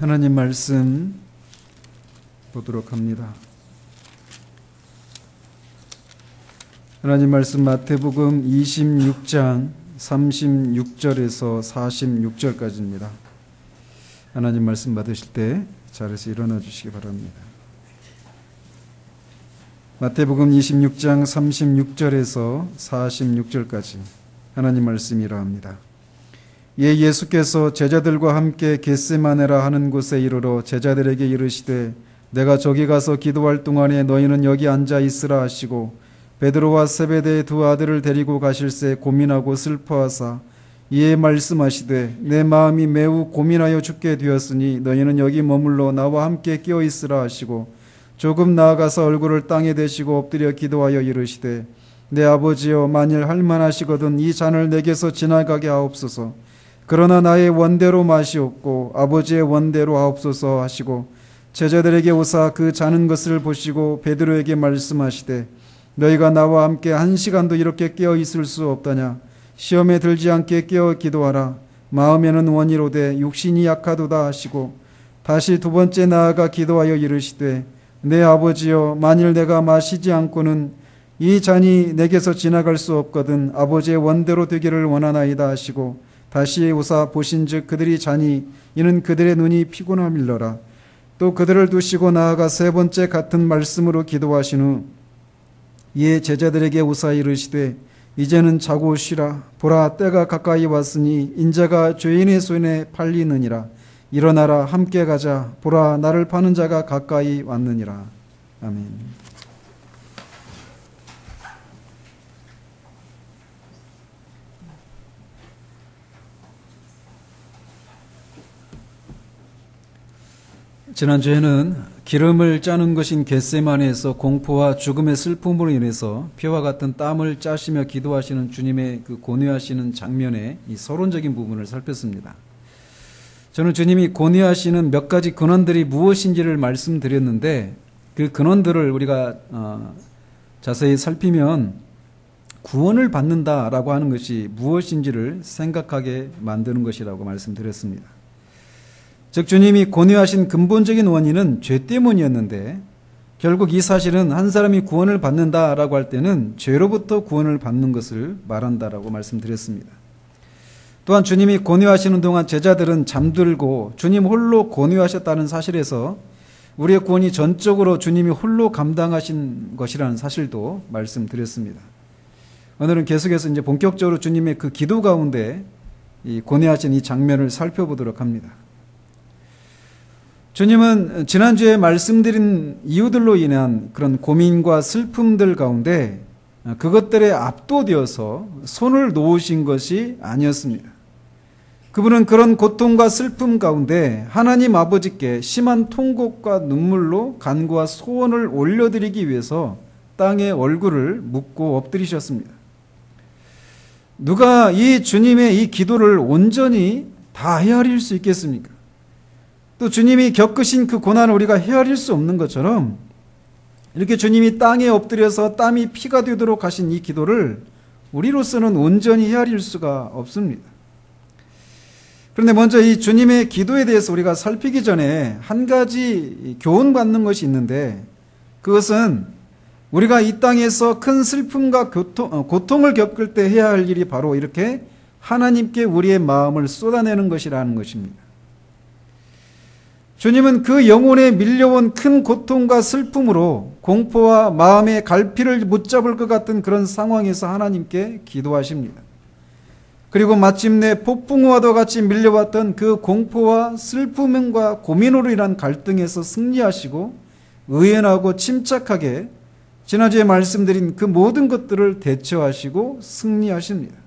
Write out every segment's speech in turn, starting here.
하나님 말씀 보도록 합니다. 하나님 말씀 마태복음 26장 36절에서 46절까지입니다. 하나님 말씀 받으실 때 자리에서 일어나 주시기 바랍니다. 마태복음 26장 36절에서 46절까지 하나님 말씀이 이러합니다. 예수께서 제자들과 함께 겟세마네라 하는 곳에 이르러 제자들에게 이르시되 내가 저기 가서 기도할 동안에 너희는 여기 앉아 있으라 하시고 베드로와 세베대의 두 아들을 데리고 가실새 고민하고 슬퍼하사 이에 말씀하시되 내 마음이 매우 고민하여 죽게 되었으니 너희는 여기 머물러 나와 함께 끼어 있으라 하시고 조금 나아가서 얼굴을 땅에 대시고 엎드려 기도하여 이르시되 내 아버지여 만일 할만하시거든 이 잔을 내게서 지나가게 하옵소서. 그러나 나의 원대로 마시옵고 아버지의 원대로 하옵소서 하시고 제자들에게 오사 그 자는 것을 보시고 베드로에게 말씀하시되 너희가 나와 함께 1시간도 이렇게 깨어 있을 수 없다냐. 시험에 들지 않게 깨어 기도하라. 마음에는 원이로되 육신이 약하도다 하시고 다시 두 번째 나아가 기도하여 이르시되 내 아버지여 만일 내가 마시지 않고는 이 잔이 내게서 지나갈 수 없거든 아버지의 원대로 되기를 원하나이다 하시고 다시 오사 보신즉 그들이 자니 이는 그들의 눈이 피곤함일러라. 또 그들을 두시고 나아가 세 번째 같은 말씀으로 기도하신 후 이에 제자들에게 오사 이르시되 이제는 자고 쉬라. 보라 때가 가까이 왔으니 인자가 죄인의 손에 팔리느니라. 일어나라 함께 가자. 보라 나를 파는 자가 가까이 왔느니라. 아멘. 지난주에는 기름을 짜는 것인 겟세마네에서 공포와 죽음의 슬픔으로 인해서 피와 같은 땀을 짜시며 기도하시는 주님의 그 고뇌하시는 장면의 이 서론적인 부분을 살폈습니다. 저는 주님이 고뇌하시는 몇 가지 근원들이 무엇인지를 말씀드렸는데 그 근원들을 우리가 자세히 살피면 구원을 받는다라고 하는 것이 무엇인지를 생각하게 만드는 것이라고 말씀드렸습니다. 즉 주님이 고뇌하신 근본적인 원인은 죄 때문이었는데 결국 이 사실은 한 사람이 구원을 받는다라고 할 때는 죄로부터 구원을 받는 것을 말한다라고 말씀드렸습니다. 또한 주님이 고뇌하시는 동안 제자들은 잠들고 주님 홀로 고뇌하셨다는 사실에서 우리의 구원이 전적으로 주님이 홀로 감당하신 것이라는 사실도 말씀드렸습니다. 오늘은 계속해서 이제 본격적으로 주님의 그 기도 가운데 이 고뇌하신 이 장면을 살펴보도록 합니다. 주님은 지난주에 말씀드린 이유들로 인한 그런 고민과 슬픔들 가운데 그것들에 압도되어서 손을 놓으신 것이 아니었습니다. 그분은 그런 고통과 슬픔 가운데 하나님 아버지께 심한 통곡과 눈물로 간구와 소원을 올려드리기 위해서 땅에 얼굴을 묻고 엎드리셨습니다. 누가 이 주님의 이 기도를 온전히 다 헤아릴 수 있겠습니까? 또 주님이 겪으신 그 고난을 우리가 헤아릴 수 없는 것처럼 이렇게 주님이 땅에 엎드려서 땀이 피가 되도록 하신 이 기도를 우리로서는 온전히 헤아릴 수가 없습니다. 그런데 먼저 이 주님의 기도에 대해서 우리가 살피기 전에 한 가지 교훈받는 것이 있는데 그것은 우리가 이 땅에서 큰 슬픔과 고통을 겪을 때 해야 할 일이 바로 이렇게 하나님께 우리의 마음을 쏟아내는 것이라는 것입니다. 주님은 그 영혼에 밀려온 큰 고통과 슬픔으로 공포와 마음의 갈피를 못 잡을 것 같은 그런 상황에서 하나님께 기도하십니다. 그리고 마침내 폭풍우와도 같이 밀려왔던 그 공포와 슬픔과 고민으로 인한 갈등에서 승리하시고 의연하고 침착하게 지난주에 말씀드린 그 모든 것들을 대처하시고 승리하십니다.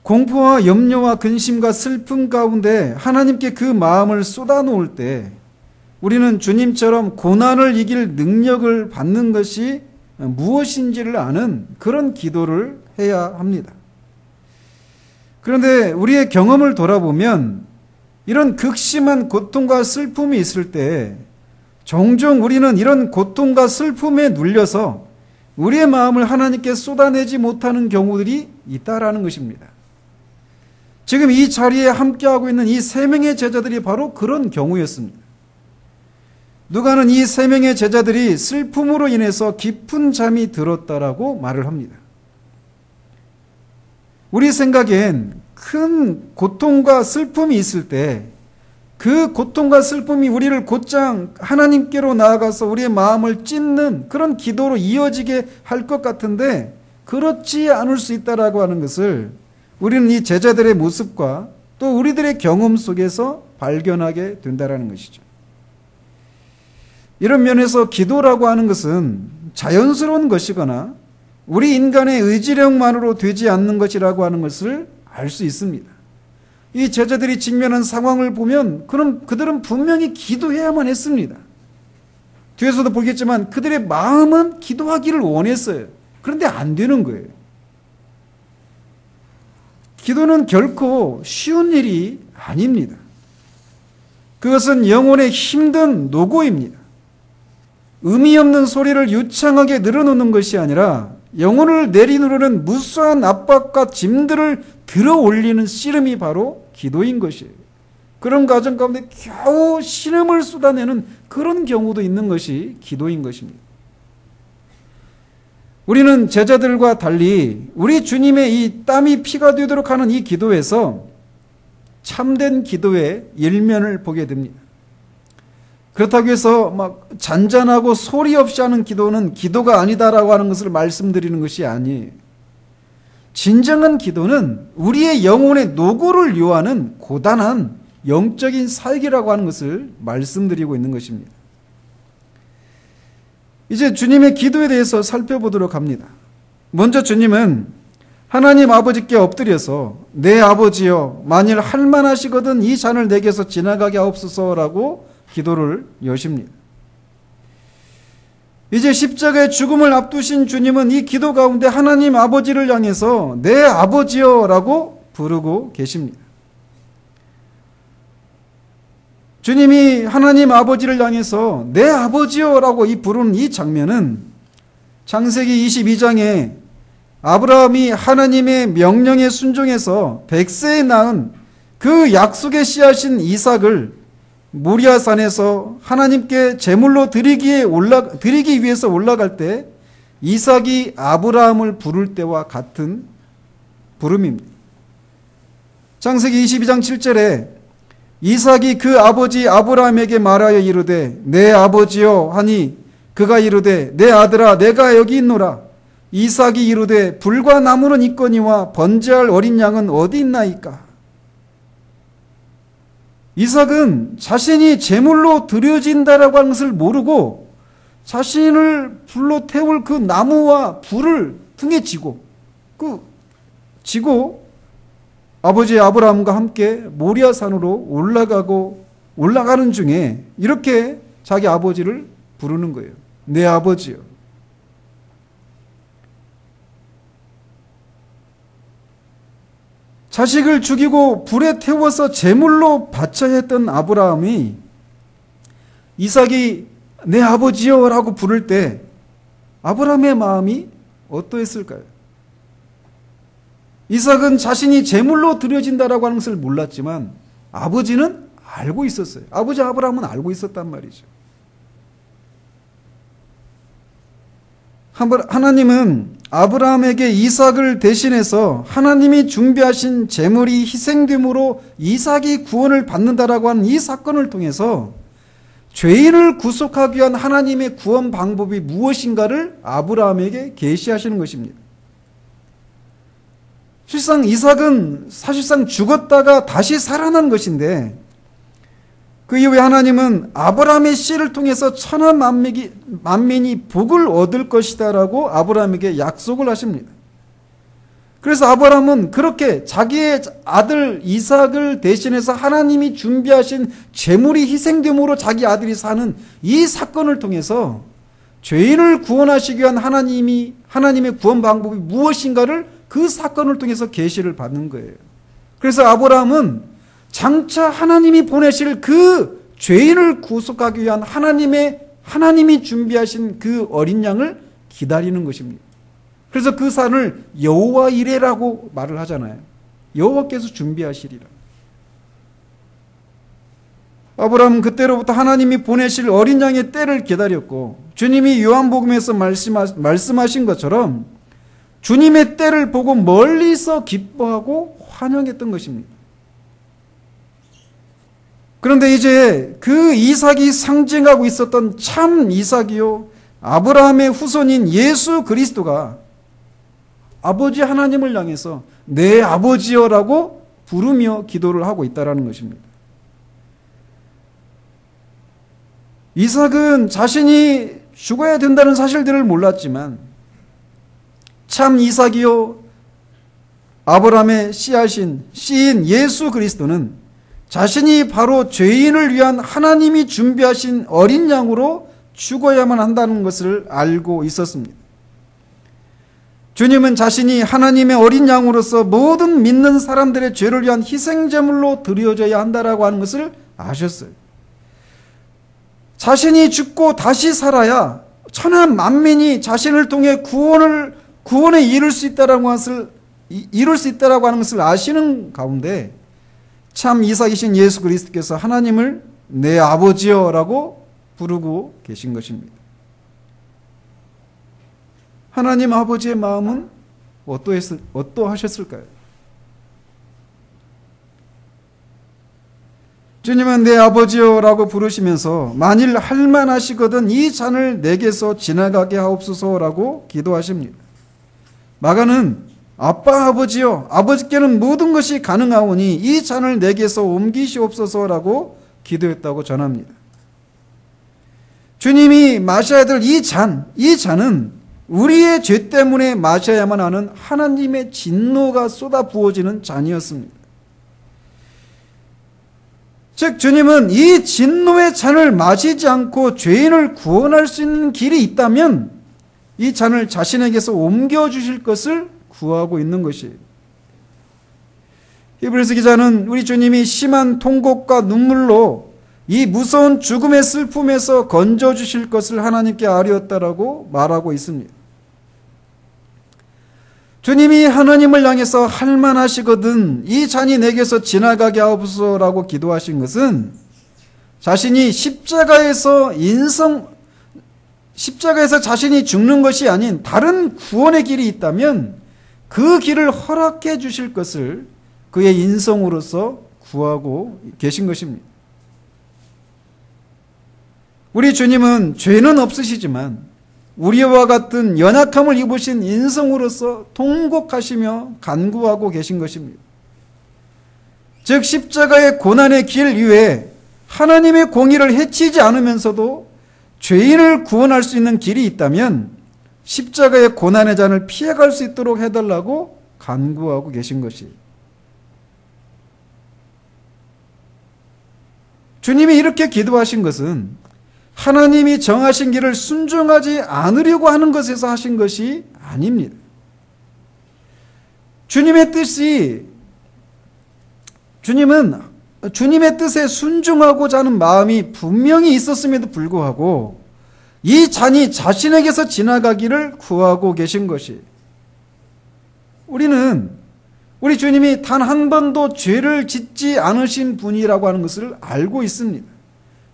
공포와 염려와 근심과 슬픔 가운데 하나님께 그 마음을 쏟아놓을 때 우리는 주님처럼 고난을 이길 능력을 받는 것이 무엇인지를 아는 그런 기도를 해야 합니다. 그런데 우리의 경험을 돌아보면 이런 극심한 고통과 슬픔이 있을 때 종종 우리는 이런 고통과 슬픔에 눌려서 우리의 마음을 하나님께 쏟아내지 못하는 경우들이 있다라는 것입니다. 지금 이 자리에 함께하고 있는 이 세 명의 제자들이 바로 그런 경우였습니다. 누가는 이 세 명의 제자들이 슬픔으로 인해서 깊은 잠이 들었다라고 말을 합니다. 우리 생각엔 큰 고통과 슬픔이 있을 때 그 고통과 슬픔이 우리를 곧장 하나님께로 나아가서 우리의 마음을 찢는 그런 기도로 이어지게 할 것 같은데 그렇지 않을 수 있다라고 하는 것을 우리는 이 제자들의 모습과 또 우리들의 경험 속에서 발견하게 된다라는 것이죠. 이런 면에서 기도라고 하는 것은 자연스러운 것이거나 우리 인간의 의지력만으로 되지 않는 것이라고 하는 것을 알 수 있습니다. 이 제자들이 직면한 상황을 보면 그들은 분명히 기도해야만 했습니다. 뒤에서도 보겠지만 그들의 마음은 기도하기를 원했어요. 그런데 안 되는 거예요. 기도는 결코 쉬운 일이 아닙니다. 그것은 영혼의 힘든 노고입니다. 의미 없는 소리를 유창하게 늘어놓는 것이 아니라 영혼을 내리누르는 무수한 압박과 짐들을 들어 올리는 씨름이 바로 기도인 것이에요. 그런 과정 가운데 겨우 신음을 쏟아내는 그런 경우도 있는 것이 기도인 것입니다. 우리는 제자들과 달리 우리 주님의 이 땀이 피가 되도록 하는 이 기도에서 참된 기도의 일면을 보게 됩니다. 그렇다고 해서 막 잔잔하고 소리 없이 하는 기도는 기도가 아니다라고 하는 것을 말씀드리는 것이 아니에요. 진정한 기도는 우리의 영혼의 노고를 요하는 고단한 영적인 살기라고 하는 것을 말씀드리고 있는 것입니다. 이제 주님의 기도에 대해서 살펴보도록 합니다. 먼저 주님은 하나님 아버지께 엎드려서 내 아버지여 만일 할만하시거든 이 잔을 내게서 지나가게 하옵소서라고 기도를 여십니다. 이제 십자가의 죽음을 앞두신 주님은 이 기도 가운데 하나님 아버지를 향해서 내 아버지여라고 부르고 계십니다. 주님이 하나님 아버지를 향해서 내 아버지여라고 부르는 이 장면은 창세기 22장에 아브라함이 하나님의 명령에 순종해서 100세에 낳은 그 약속의 씨앗인 이삭을 모리아산에서 하나님께 제물로 드리기 위해서 올라갈 때 이삭이 아브라함을 부를 때와 같은 부름입니다. 창세기 22장 7절에 이삭이 그 아버지 아브라함에게 말하여 이르되 내 아버지여 하니 그가 이르되 내 아들아 내가 여기 있노라. 이삭이 이르되 불과 나무는 있거니와 번제할 어린 양은 어디 있나이까. 이삭은 자신이 제물로 드려진다라고 하는 것을 모르고 자신을 불로 태울 그 나무와 불을 등에 지고 아버지 아브라함과 함께 모리아산으로 올라가는 중에 이렇게 자기 아버지를 부르는 거예요. 내 아버지요. 자식을 죽이고 불에 태워서 제물로 바쳐야 했던 아브라함이 이삭이 내 아버지여라고 부를 때 아브라함의 마음이 어떠했을까요? 이삭은 자신이 제물로 드려진다라고 하는 것을 몰랐지만 아버지는 알고 있었어요. 아버지 아브라함은 알고 있었단 말이죠. 하나님은 아브라함에게 이삭을 대신해서 하나님이 준비하신 제물이 희생됨으로 이삭이 구원을 받는다라고 하는 이 사건을 통해서 죄인을 구속하기 위한 하나님의 구원 방법이 무엇인가를 아브라함에게 계시하시는 것입니다. 실상 이삭은 사실상 죽었다가 다시 살아난 것인데 그 이후에 하나님은 아브라함의 씨를 통해서 천하 만민이 복을 얻을 것이다 라고 아브라함에게 약속을 하십니다. 그래서 아브라함은 그렇게 자기의 아들 이삭을 대신해서 하나님이 준비하신 제물이 희생됨으로 자기 아들이 사는 이 사건을 통해서 죄인을 구원하시기 위한 하나님의 구원 방법이 무엇인가를 그 사건을 통해서 계시를 받는 거예요. 그래서 아브라함은 장차 하나님이 보내실 그 죄인을 구속하기 위한 하나님이 준비하신 그 어린 양을 기다리는 것입니다. 그래서 그 산을 여호와 이레라고 말을 하잖아요. 여호와께서 준비하시리라. 아브라함은 그때로부터 하나님이 보내실 어린 양의 때를 기다렸고, 주님이 요한복음에서 말씀하신 것처럼 주님의 때를 보고 멀리서 기뻐하고 환영했던 것입니다. 그런데 이제 그 이삭이 상징하고 있었던 참 이삭이요, 아브라함의 후손인 예수 그리스도가 아버지 하나님을 향해서 내 아버지여라고 부르며 기도를 하고 있다는 것입니다. 이삭은 자신이 죽어야 된다는 사실들을 몰랐지만 참 이삭이요, 아브라함의 씨인 예수 그리스도는 자신이 바로 죄인을 위한 하나님이 준비하신 어린 양으로 죽어야만 한다는 것을 알고 있었습니다. 주님은 자신이 하나님의 어린 양으로서 모든 믿는 사람들의 죄를 위한 희생제물로 드려져야 한다라고 하는 것을 아셨어요. 자신이 죽고 다시 살아야 천하 만민이 자신을 통해 구원에 이룰 수 있다라고 하는 것을 아시는 가운데 참 이삭이신 예수 그리스도께서 하나님을 내 아버지여라고 부르고 계신 것입니다. 하나님 아버지의 마음은 어떠하셨을까요? 주님은 내 아버지여라고 부르시면서 만일 할만하시거든 이 잔을 내게서 지나가게 하옵소서라고 기도하십니다. 마가는 아빠 아버지여, 아버지께는 모든 것이 가능하오니 이 잔을 내게서 옮기시옵소서라고 기도했다고 전합니다. 주님이 마셔야 될 이 잔은 우리의 죄 때문에 마셔야만 하는 하나님의 진노가 쏟아 부어지는 잔이었습니다. 즉 주님은 이 진노의 잔을 마시지 않고 죄인을 구원할 수 있는 길이 있다면 이 잔을 자신에게서 옮겨주실 것을 구하고 있는 것이에요. 히브리서 기자는 우리 주님이 심한 통곡과 눈물로 이 무서운 죽음의 슬픔에서 건져주실 것을 하나님께 아뢰었다라고 말하고 있습니다. 주님이 하나님을 향해서 할만하시거든 이 잔이 내게서 지나가게 하옵소서라고 기도하신 것은 자신이 십자가에서 자신이 죽는 것이 아닌 다른 구원의 길이 있다면 그 길을 허락해 주실 것을 그의 인성으로서 구하고 계신 것입니다. 우리 주님은 죄는 없으시지만 우리와 같은 연약함을 입으신 인성으로서 통곡하시며 간구하고 계신 것입니다. 즉 십자가의 고난의 길 위에 하나님의 공의를 해치지 않으면서도 죄인을 구원할 수 있는 길이 있다면 십자가의 고난의 잔을 피해갈 수 있도록 해달라고 간구하고 계신 것이에요. 주님이 이렇게 기도하신 것은 하나님이 정하신 길을 순종하지 않으려고 하는 것에서 하신 것이 아닙니다. 주님은 주님의 뜻에 순종하고자 하는 마음이 분명히 있었음에도 불구하고 이 잔이 자신에게서 지나가기를 구하고 계신 것이, 우리 주님이 단 한 번도 죄를 짓지 않으신 분이라고 하는 것을 알고 있습니다.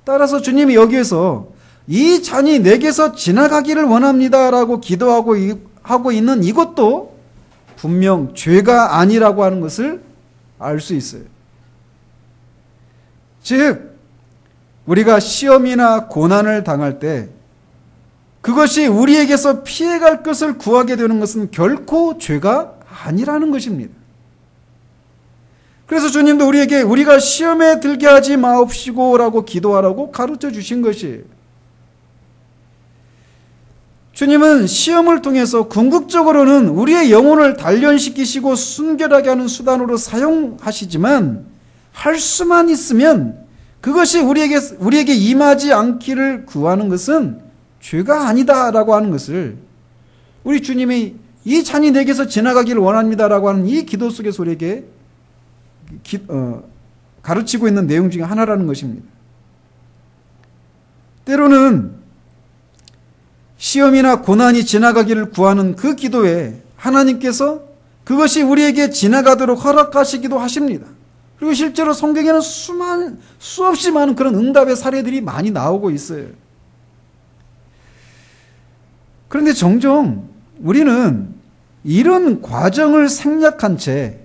따라서 주님이 여기에서 이 잔이 내게서 지나가기를 원합니다라고 기도하고 있는 이것도 분명 죄가 아니라고 하는 것을 알 수 있어요. 즉 우리가 시험이나 고난을 당할 때 그것이 우리에게서 피해갈 것을 구하게 되는 것은 결코 죄가 아니라는 것입니다. 그래서 주님도 우리에게 우리가 시험에 들게 하지 마옵시고라고 기도하라고 가르쳐 주신 것이에요. 주님은 시험을 통해서 궁극적으로는 우리의 영혼을 단련시키시고 순결하게 하는 수단으로 사용하시지만 할 수만 있으면 그것이 우리에게 임하지 않기를 구하는 것은 죄가 아니다라고 하는 것을 우리 주님이 이 잔이 내게서 지나가기를 원합니다라고 하는 이 기도 속에서 우리에게 가르치고 있는 내용 중에 하나라는 것입니다. 때로는 시험이나 고난이 지나가기를 구하는 그 기도에 하나님께서 그것이 우리에게 지나가도록 허락하시기도 하십니다. 그리고 실제로 성경에는 수없이 많은 그런 응답의 사례들이 많이 나오고 있어요. 그런데 종종 우리는 이런 과정을 생략한 채,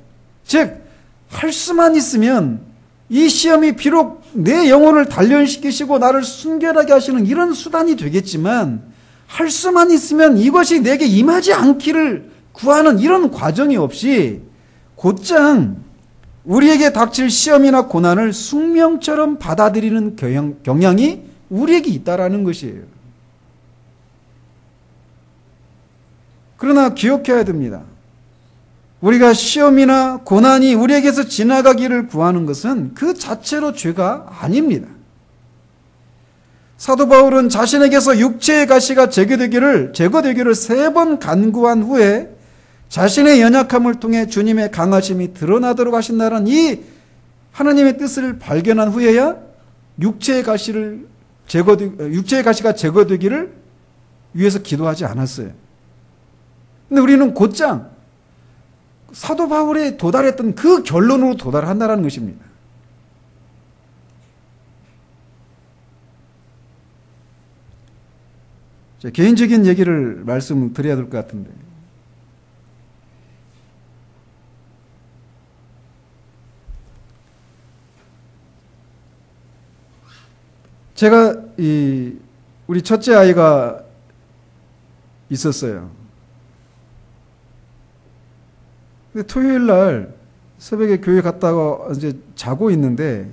즉 할 수만 있으면 이 시험이 비록 내 영혼을 단련시키시고 나를 순결하게 하시는 이런 수단이 되겠지만, 할 수만 있으면 이것이 내게 임하지 않기를 구하는 이런 과정이 없이 곧장 우리에게 닥칠 시험이나 고난을 숙명처럼 받아들이는 경향이 우리에게 있다라는 것이에요. 그러나 기억해야 됩니다. 우리가 시험이나 고난이 우리에게서 지나가기를 구하는 것은 그 자체로 죄가 아닙니다. 사도 바울은 자신에게서 육체의 가시가 제거되기를 3번 간구한 후에 자신의 연약함을 통해 주님의 강하심이 드러나도록 하신다는 이 하나님의 뜻을 발견한 후에야 육체의 가시가 제거되기를 위해서 기도하지 않았어요. 근데 우리는 곧장 사도 바울이 도달했던 그 결론으로 도달한다는 것입니다. 개인적인 얘기를 말씀드려야 될 것 같은데, 제가 우리 첫째 아이가 있었어요. 근데 토요일 날 새벽에 교회 갔다가 이제 자고 있는데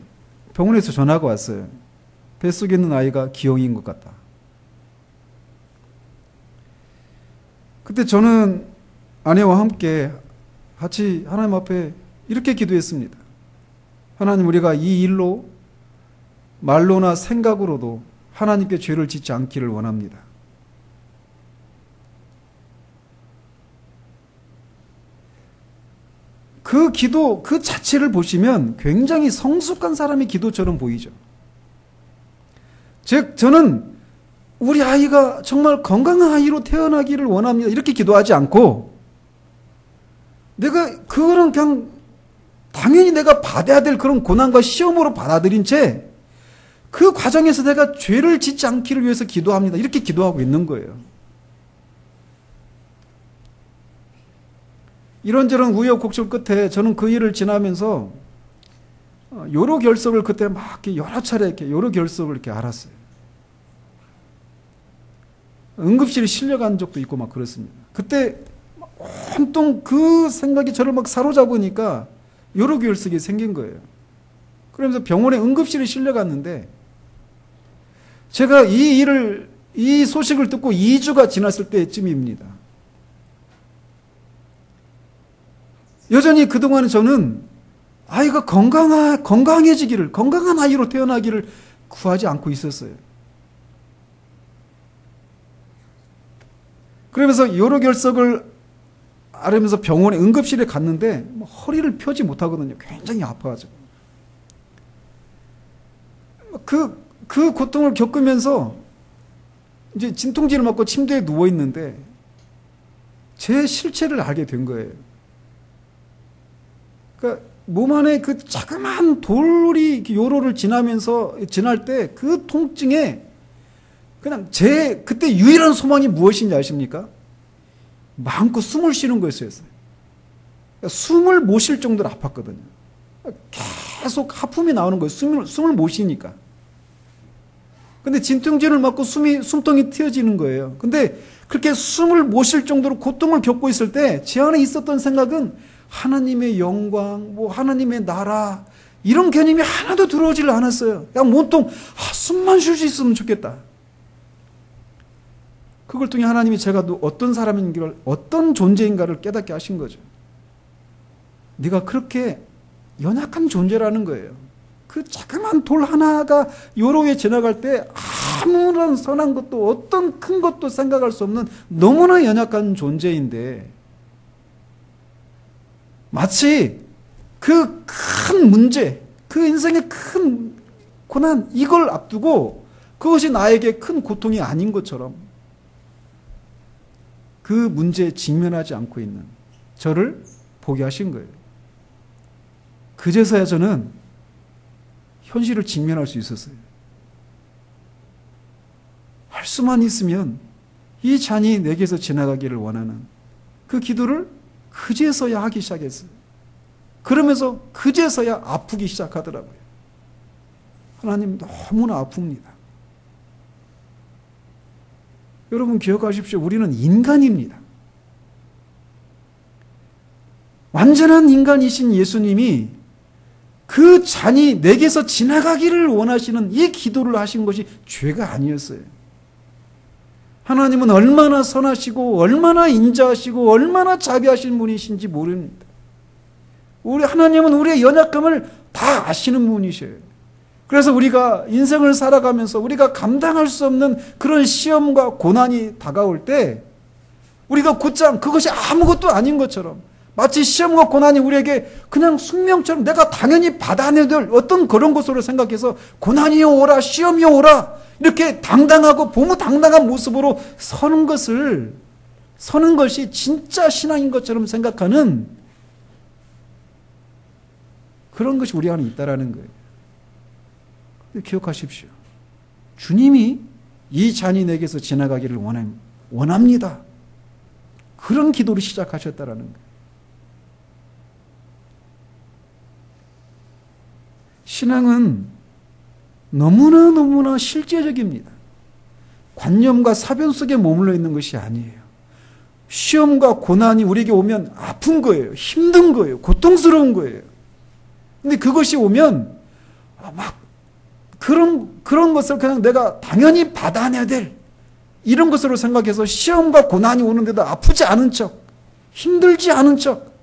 병원에서 전화가 왔어요. 뱃속에 있는 아이가 기형인 것 같다. 그때 저는 아내와 함께 같이 하나님 앞에 이렇게 기도했습니다. 하나님, 우리가 이 일로 말로나 생각으로도 하나님께 죄를 짓지 않기를 원합니다. 그 기도 그 자체를 보시면 굉장히 성숙한 사람의 기도처럼 보이죠. 즉, 저는 우리 아이가 정말 건강한 아이로 태어나기를 원합니다, 이렇게 기도하지 않고, 내가 그거는 그냥 당연히 내가 받아야 될 그런 고난과 시험으로 받아들인 채 그 과정에서 내가 죄를 짓지 않기를 위해서 기도합니다, 이렇게 기도하고 있는 거예요. 이런저런 우여곡절 끝에 저는 그 일을 지나면서 요로 결석을 그때 막 이렇게 여러 차례 이렇게 요로 결석을 이렇게 알았어요. 응급실에 실려간 적도 있고 막 그렇습니다. 그때 온통 그 생각이 저를 막 사로잡으니까 요로 결석이 생긴 거예요. 그러면서 병원에 응급실에 실려갔는데, 제가 이 소식을 듣고 2주가 지났을 때쯤입니다. 여전히 그동안 저는 아이가 건강해지기를, 건강한 아이로 태어나기를 구하지 않고 있었어요. 그러면서 요로 결석을 앓으면서 병원에 응급실에 갔는데 허리를 펴지 못하거든요. 굉장히 아파가지고. 그 고통을 겪으면서 이제 진통제를 맞고 침대에 누워 있는데 제 실체를 알게 된 거예요. 그러니까 몸 안에 그 자그마한 돌이 요로를 지날 때 그 통증에 그냥 제 그때 유일한 소망이 무엇인지 아십니까? 마음껏 숨을 쉬는 거였어요. 그러니까 숨을 못 쉴 정도로 아팠거든요. 계속 하품이 나오는 거예요. 숨을 못 쉬니까. 근데 진통제를 맞고 숨통이 트여지는 거예요. 근데 그렇게 숨을 못 쉴 정도로 고통을 겪고 있을 때 제 안에 있었던 생각은 하나님의 영광, 하나님의 나라, 이런 개념이 하나도 들어오질 않았어요. 그냥 온통 숨만 쉴 수 있으면 좋겠다. 그걸 통해 하나님이 제가 어떤 사람인가를, 어떤 존재인가를 깨닫게 하신 거죠. 네가 그렇게 연약한 존재라는 거예요. 그 자그만 돌 하나가 요로에 지나갈 때 아무런 선한 것도 어떤 큰 것도 생각할 수 없는 너무나 연약한 존재인데, 마치 그 큰 문제, 그 인생의 큰 고난, 이걸 앞두고 그것이 나에게 큰 고통이 아닌 것처럼 그 문제에 직면하지 않고 있는 저를 포기하신 거예요. 그제서야 저는 현실을 직면할 수 있었어요. 할 수만 있으면 이 잔이 내게서 지나가기를 원하는 그 기도를 그제서야 하기 시작했어요. 그러면서 그제서야 아프기 시작하더라고요. 하나님 너무나 아픕니다. 여러분 기억하십시오. 우리는 인간입니다. 완전한 인간이신 예수님이 그 잔이 내게서 지나가기를 원하시는 이 기도를 하신 것이 죄가 아니었어요. 하나님은 얼마나 선하시고 얼마나 인자하시고 얼마나 자비하신 분이신지 모릅니다. 우리 하나님은 우리의 연약함을 다 아시는 분이셔요. 그래서 우리가 인생을 살아가면서 우리가 감당할 수 없는 그런 시험과 고난이 다가올 때 우리가 곧장 그것이 아무것도 아닌 것처럼 마치 시험과 고난이 우리에게 그냥 숙명처럼 내가 당연히 받아내야 될 어떤 그런 것으로 생각해서 고난이 오라 시험이 오라 이렇게 당당하고 보무당당한 모습으로 서는 것이 진짜 신앙인 것처럼 생각하는 그런 것이 우리 안에 있다라는 거예요. 기억하십시오. 주님이 이 잔이 내게서 지나가기를 원합니다. 그런 기도를 시작하셨다라는 거예요. 신앙은 너무나 실제적입니다. 관념과 사변 속에 머물러 있는 것이 아니에요. 시험과 고난이 우리에게 오면 아픈 거예요. 힘든 거예요. 고통스러운 거예요. 근데 그것이 오면 막 그런 것을 그냥 내가 당연히 받아내야 될 이런 것으로 생각해서 시험과 고난이 오는데도 아프지 않은 척, 힘들지 않은 척,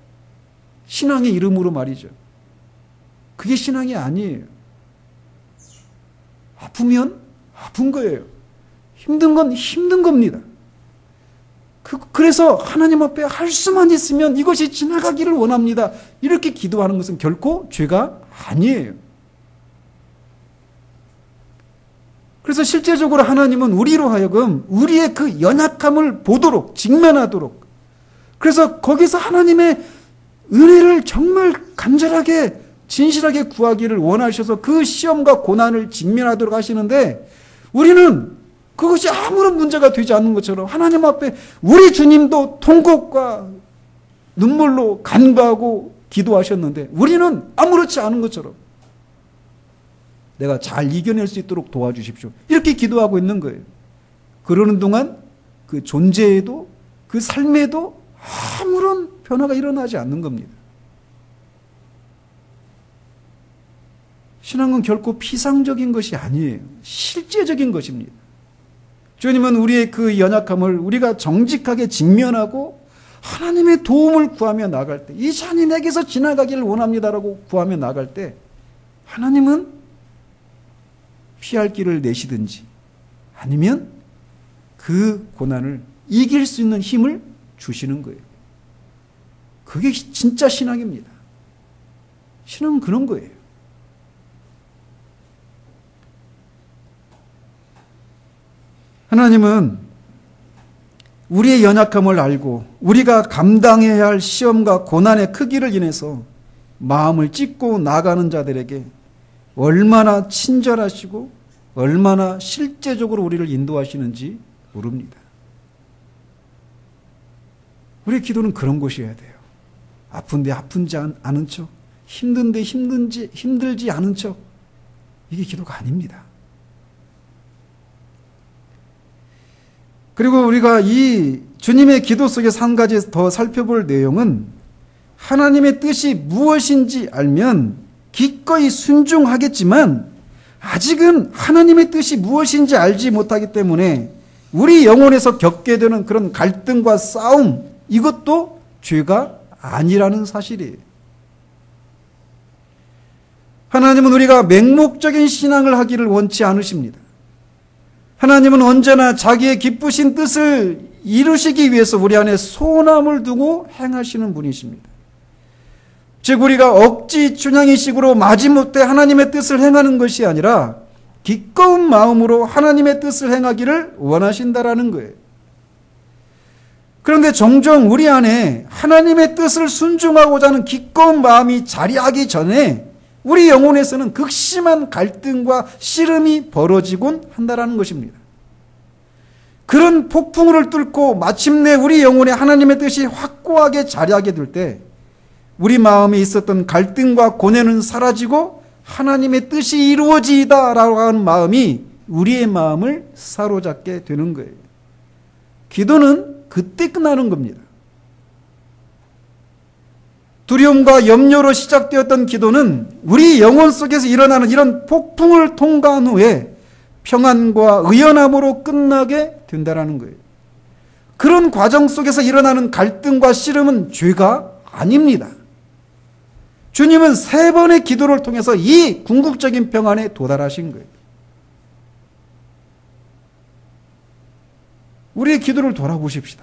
신앙의 이름으로 말이죠. 그게 신앙이 아니에요. 아프면 아픈 거예요. 힘든 건 힘든 겁니다. 그래서 하나님 앞에 할 수만 있으면 이것이 지나가기를 원합니다. 이렇게 기도하는 것은 결코 죄가 아니에요. 그래서 실제적으로 하나님은 우리로 하여금 우리의 그 연약함을 보도록, 직면하도록, 그래서 거기서 하나님의 은혜를 정말 간절하게 진실하게 구하기를 원하셔서 그 시험과 고난을 직면하도록 하시는데 우리는 그것이 아무런 문제가 되지 않는 것처럼 하나님 앞에 우리 주님도 통곡과 눈물로 간구하고 기도하셨는데 우리는 아무렇지 않은 것처럼 내가 잘 이겨낼 수 있도록 도와주십시오. 이렇게 기도하고 있는 거예요. 그러는 동안 그 존재에도 그 삶에도 아무런 변화가 일어나지 않는 겁니다. 신앙은 결코 피상적인 것이 아니에요. 실제적인 것입니다. 주님은 우리의 그 연약함을 우리가 정직하게 직면하고 하나님의 도움을 구하며 나갈 때, 이 잔이 내게서 지나가기를 원합니다라고 구하며 나갈 때 하나님은 피할 길을 내시든지 아니면 그 고난을 이길 수 있는 힘을 주시는 거예요. 그게 진짜 신앙입니다. 신앙은 그런 거예요. 하나님은 우리의 연약함을 알고 우리가 감당해야 할 시험과 고난의 크기를 인해서 마음을 찢고 나가는 자들에게 얼마나 친절하시고 얼마나 실제적으로 우리를 인도하시는지 모릅니다. 우리의 기도는 그런 것이어야 돼요. 아픈데 아픈지 않은 척, 힘든데 힘들지 않은 척, 이게 기도가 아닙니다. 그리고 우리가 이 주님의 기도 속에서 한 가지 더 살펴볼 내용은 하나님의 뜻이 무엇인지 알면 기꺼이 순종하겠지만 아직은 하나님의 뜻이 무엇인지 알지 못하기 때문에 우리 영혼에서 겪게 되는 그런 갈등과 싸움, 이것도 죄가 아니라는 사실이에요. 하나님은 우리가 맹목적인 신앙을 하기를 원치 않으십니다. 하나님은 언제나 자기의 기쁘신 뜻을 이루시기 위해서 우리 안에 소원함을 두고 행하시는 분이십니다. 즉 우리가 억지 춘향이식으로 마지못해 하나님의 뜻을 행하는 것이 아니라 기꺼운 마음으로 하나님의 뜻을 행하기를 원하신다라는 거예요. 그런데 종종 우리 안에 하나님의 뜻을 순종하고자 하는 기꺼운 마음이 자리하기 전에 우리 영혼에서는 극심한 갈등과 씨름이 벌어지곤 한다라는 것입니다. 그런 폭풍우를 뚫고 마침내 우리 영혼에 하나님의 뜻이 확고하게 자리하게 될 때 우리 마음에 있었던 갈등과 고뇌는 사라지고 하나님의 뜻이 이루어지이다라고 하는 마음이 우리의 마음을 사로잡게 되는 거예요. 기도는 그때 끝나는 겁니다. 두려움과 염려로 시작되었던 기도는 우리 영혼 속에서 일어나는 이런 폭풍을 통과한 후에 평안과 의연함으로 끝나게 된다는 거예요. 그런 과정 속에서 일어나는 갈등과 씨름은 죄가 아닙니다. 주님은 3번의 기도를 통해서 이 궁극적인 평안에 도달하신 거예요. 우리의 기도를 돌아보십시다.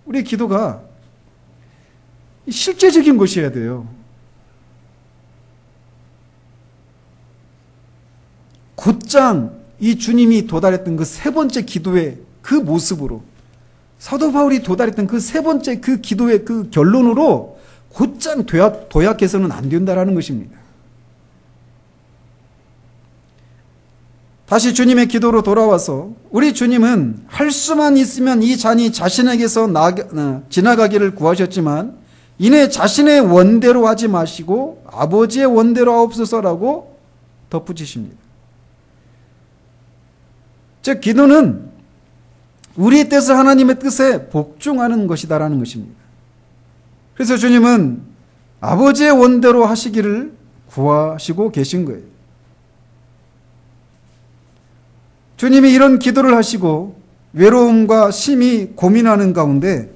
우리의 기도가 실제적인 것이어야 돼요. 곧장 이 주님이 도달했던 그 3번째 기도의 그 모습으로, 사도 바울이 도달했던 그 3번째 그 기도의 그 결론으로 곧장 도약해서는 안 된다라는 것입니다. 다시 주님의 기도로 돌아와서 우리 주님은 할 수만 있으면 이 잔이 자신에게서 지나가기를 구하셨지만 이내 자신의 원대로 하지 마시고 아버지의 원대로 하옵소서라고 덧붙이십니다. 즉 기도는 우리의 뜻을 하나님의 뜻에 복종하는 것이다라는 것입니다. 그래서 주님은 아버지의 원대로 하시기를 구하시고 계신 거예요. 주님이 이런 기도를 하시고 외로움과 심히 고민하는 가운데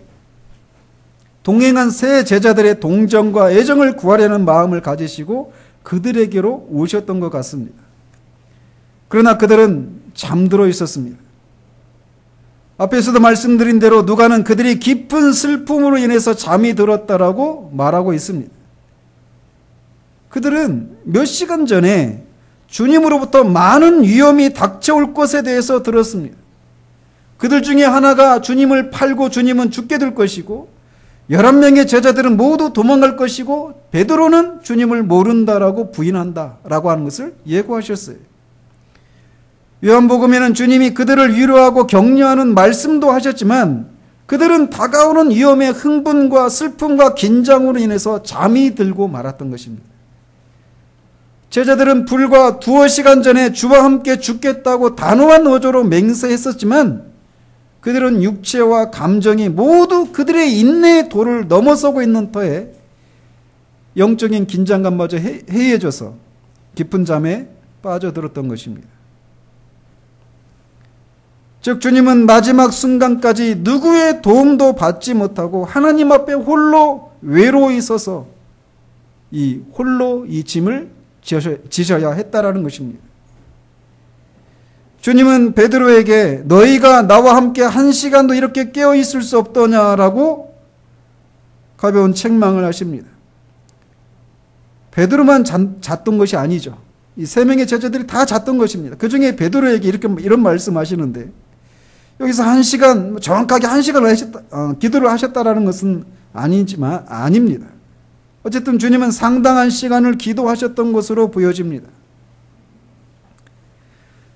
동행한 세 제자들의 동정과 애정을 구하려는 마음을 가지시고 그들에게로 오셨던 것 같습니다. 그러나 그들은 잠들어 있었습니다. 앞에서도 말씀드린 대로 누가는 그들이 깊은 슬픔으로 인해서 잠이 들었다라고 말하고 있습니다. 그들은 몇 시간 전에 주님으로부터 많은 위험이 닥쳐올 것에 대해서 들었습니다. 그들 중에 하나가 주님을 팔고 주님은 죽게 될 것이고 11명의 제자들은 모두 도망갈 것이고 베드로는 주님을 모른다라고 부인한다라고 하는 것을 예고하셨어요. 요한복음에는 주님이 그들을 위로하고 격려하는 말씀도 하셨지만 그들은 다가오는 위험의 흥분과 슬픔과 긴장으로 인해서 잠이 들고 말았던 것입니다. 제자들은 불과 2시간 전에 주와 함께 죽겠다고 단호한 어조로 맹세했었지만 그들은 육체와 감정이 모두 그들의 인내의 도를 넘어서고 있는 터에 영적인 긴장감마저 해이해져서 깊은 잠에 빠져들었던 것입니다. 즉 주님은 마지막 순간까지 누구의 도움도 받지 못하고 하나님 앞에 홀로 외로이 서서 홀로 이 짐을 지셔야 했다라는 것입니다. 주님은 베드로에게 너희가 나와 함께 1시간도 이렇게 깨어 있을 수 없더냐라고 가벼운 책망을 하십니다. 베드로만 잤던 것이 아니죠. 이 3명의 제자들이 다 잤던 것입니다. 그 중에 베드로에게 이런 말씀하시는데 여기서 1시간, 정확하게 1시간을 기도를 하셨다라는 것은 아닙니다. 어쨌든 주님은 상당한 시간을 기도하셨던 것으로 보여집니다.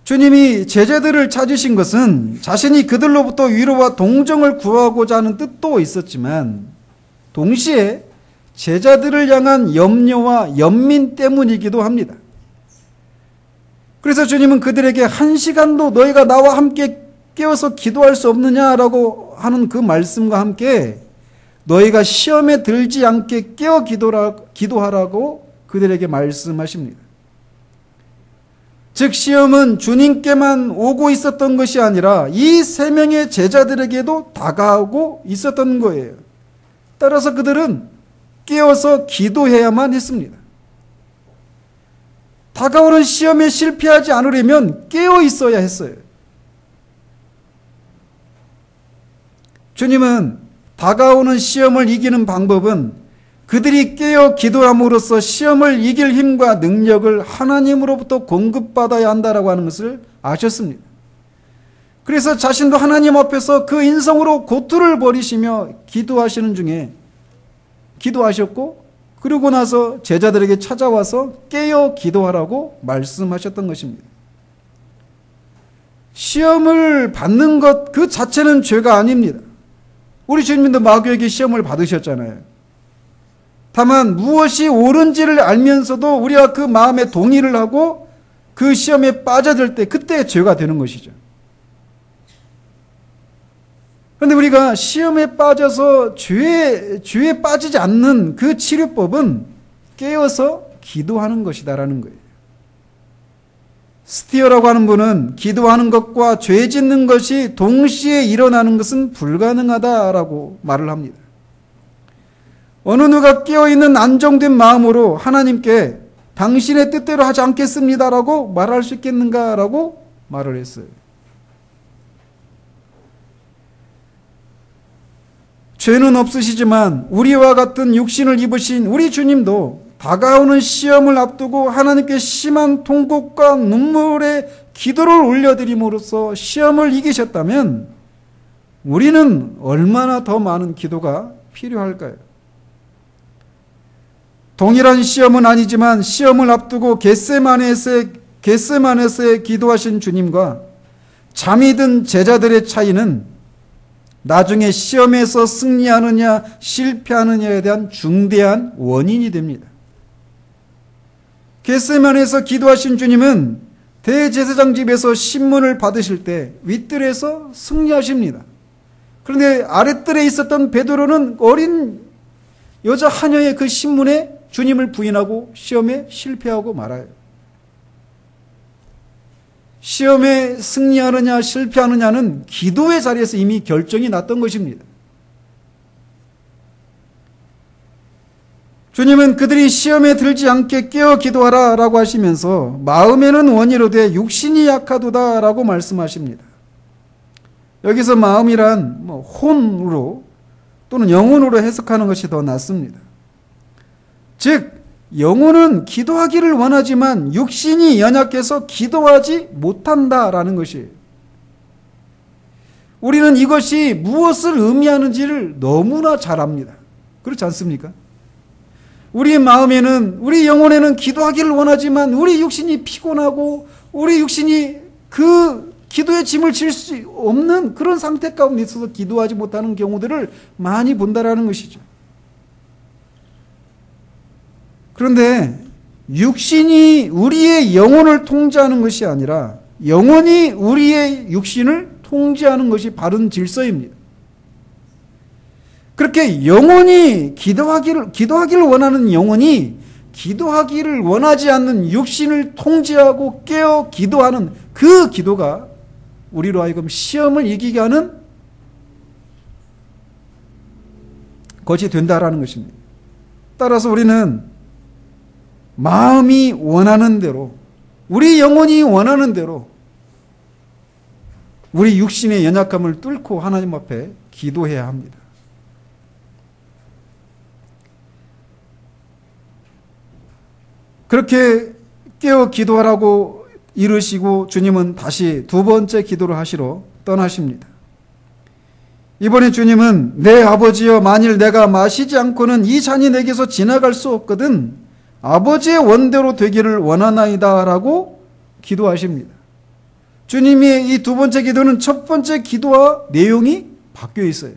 주님이 제자들을 찾으신 것은 자신이 그들로부터 위로와 동정을 구하고자 하는 뜻도 있었지만 동시에 제자들을 향한 염려와 연민 때문이기도 합니다. 그래서 주님은 그들에게 1시간도 너희가 나와 함께 깨어서 기도할 수 없느냐라고 하는 그 말씀과 함께 너희가 시험에 들지 않게 깨어 기도하라고 그들에게 말씀하십니다. 즉 시험은 주님께만 오고 있었던 것이 아니라 이 3명의 제자들에게도 다가오고 있었던 거예요. 따라서 그들은 깨어서 기도해야만 했습니다. 다가오는 시험에 실패하지 않으려면 깨어 있어야 했어요. 주님은 다가오는 시험을 이기는 방법은 그들이 깨어 기도함으로써 시험을 이길 힘과 능력을 하나님으로부터 공급받아야 한다라고 하는 것을 아셨습니다. 그래서 자신도 하나님 앞에서 그 인성으로 고투를 벌이시며 기도하시는 중에 기도하셨고, 그러고 나서 제자들에게 찾아와서 깨어 기도하라고 말씀하셨던 것입니다. 시험을 받는 것 그 자체는 죄가 아닙니다. 우리 주님도 마귀에게 시험을 받으셨잖아요. 다만 무엇이 옳은지를 알면서도 우리가 그 마음에 동의를 하고 그 시험에 빠져들 때 그때 죄가 되는 것이죠. 그런데 우리가 시험에 빠져서 죄에 빠지지 않는 그 치료법은 깨어서 기도하는 것이다라는 거예요. 스티어라고 하는 분은 기도하는 것과 죄 짓는 것이 동시에 일어나는 것은 불가능하다라고 말을 합니다. 어느 누가 깨어있는 안정된 마음으로 하나님께 당신의 뜻대로 하지 않겠습니다라고 말할 수 있겠는가라고 말을 했어요. 죄는 없으시지만 우리와 같은 육신을 입으신 우리 주님도 다가오는 시험을 앞두고 하나님께 심한 통곡과 눈물의 기도를 올려드림으로써 시험을 이기셨다면 우리는 얼마나 더 많은 기도가 필요할까요? 동일한 시험은 아니지만 시험을 앞두고 겟세마네에서의 기도하신 주님과 잠이 든 제자들의 차이는 나중에 시험에서 승리하느냐 실패하느냐에 대한 중대한 원인이 됩니다. 겟세마네에서 기도하신 주님은 대제사장 집에서 신문을 받으실 때 윗뜰에서 승리하십니다. 그런데 아랫뜰에 있었던 베드로는 어린 여자 하녀의 그 신문에 주님을 부인하고 시험에 실패하고 말아요. 시험에 승리하느냐 실패하느냐는 기도의 자리에서 이미 결정이 났던 것입니다. 주님은 그들이 시험에 들지 않게 깨어 기도하라 라고 하시면서 마음에는 원이로되 육신이 약하도다 라고 말씀하십니다. 여기서 마음이란 혼으로 또는 영혼으로 해석하는 것이 더 낫습니다. 즉 영혼은 기도하기를 원하지만 육신이 연약해서 기도하지 못한다라는 것이에요. 우리는 이것이 무엇을 의미하는지를 너무나 잘 압니다. 그렇지 않습니까? 우리 마음에는, 우리 영혼에는 기도하기를 원하지만 우리 육신이 피곤하고 우리 육신이 그 기도의 짐을 질 수 없는 그런 상태 가운데 있어서 기도하지 못하는 경우들을 많이 본다라는 것이죠. 그런데 육신이 우리의 영혼을 통제하는 것이 아니라 영혼이 우리의 육신을 통제하는 것이 바른 질서입니다. 그렇게 영혼이 기도하기를 원하는 영혼이 기도하기를 원하지 않는 육신을 통제하고 깨어 기도하는 그 기도가 우리로 하여금 시험을 이기게 하는 것이 된다라는 것입니다. 따라서 우리는 마음이 원하는 대로, 우리 영혼이 원하는 대로 우리 육신의 연약함을 뚫고 하나님 앞에 기도해야 합니다. 그렇게 깨어 기도하라고 이르시고 주님은 다시 두 번째 기도를 하시러 떠나십니다. 이번에 주님은 내 아버지여 만일 내가 마시지 않고는 이 잔이 내게서 지나갈 수 없거든 아버지의 원대로 되기를 원하나이다 라고 기도하십니다. 주님의 이 두 번째 기도는 첫 번째 기도와 내용이 바뀌어 있어요.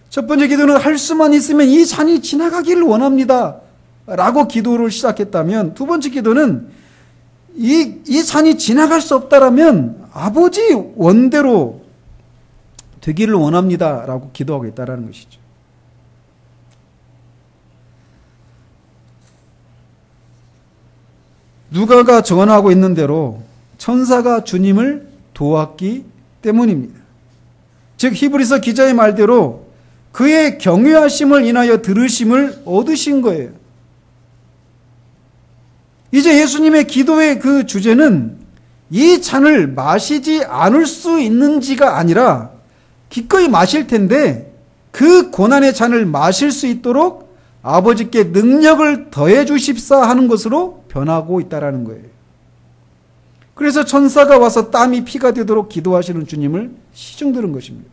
첫 번째 기도는 할 수만 있으면 이 잔이 지나가기를 원합니다 라고 기도를 시작했다면 두 번째 기도는 이 잔이 지나갈 수 없다라면 아버지 원대로 되기를 원합니다 라고 기도하고 있다는 것이죠. 누가가 전하고 있는 대로 천사가 주님을 도왔기 때문입니다. 즉 히브리서 기자의 말대로 그의 경외하심을 인하여 들으심을 얻으신 거예요. 이제 예수님의 기도의 그 주제는 이 잔을 마시지 않을 수 있는지가 아니라 기꺼이 마실 텐데 그 고난의 잔을 마실 수 있도록 아버지께 능력을 더해 주십사 하는 것으로 변하고 있다라는 거예요. 그래서 천사가 와서 땀이 피가 되도록 기도하시는 주님을 시중들은 것입니다.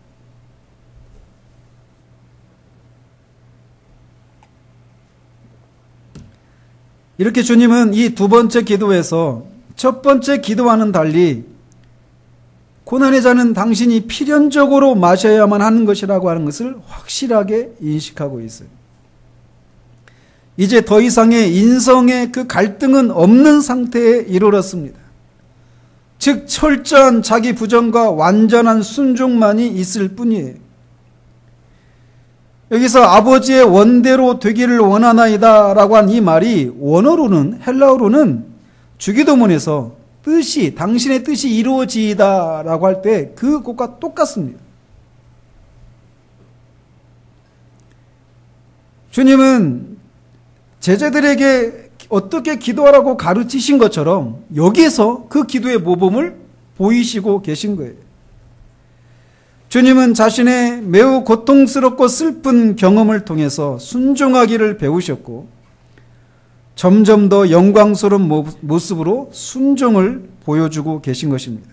이렇게 주님은 이 두 번째 기도에서 첫 번째 기도와는 달리 고난의 잔은 당신이 필연적으로 마셔야만 하는 것이라고 하는 것을 확실하게 인식하고 있어요. 이제 더 이상의 인성의 그 갈등은 없는 상태에 이르렀습니다. 즉 철저한 자기 부정과 완전한 순종만이 있을 뿐이에요. 여기서 아버지의 원대로 되기를 원하나이다 라고 한 이 말이 원어로는, 헬라어로는 주기도문에서 뜻이, 당신의 뜻이 이루어지이다 라고 할 때 그 것과 똑같습니다. 주님은 제자들에게 어떻게 기도하라고 가르치신 것처럼 여기에서 그 기도의 모범을 보이시고 계신 거예요. 주님은 자신의 매우 고통스럽고 슬픈 경험을 통해서 순종하기를 배우셨고 점점 더 영광스러운 모습으로 순종을 보여주고 계신 것입니다.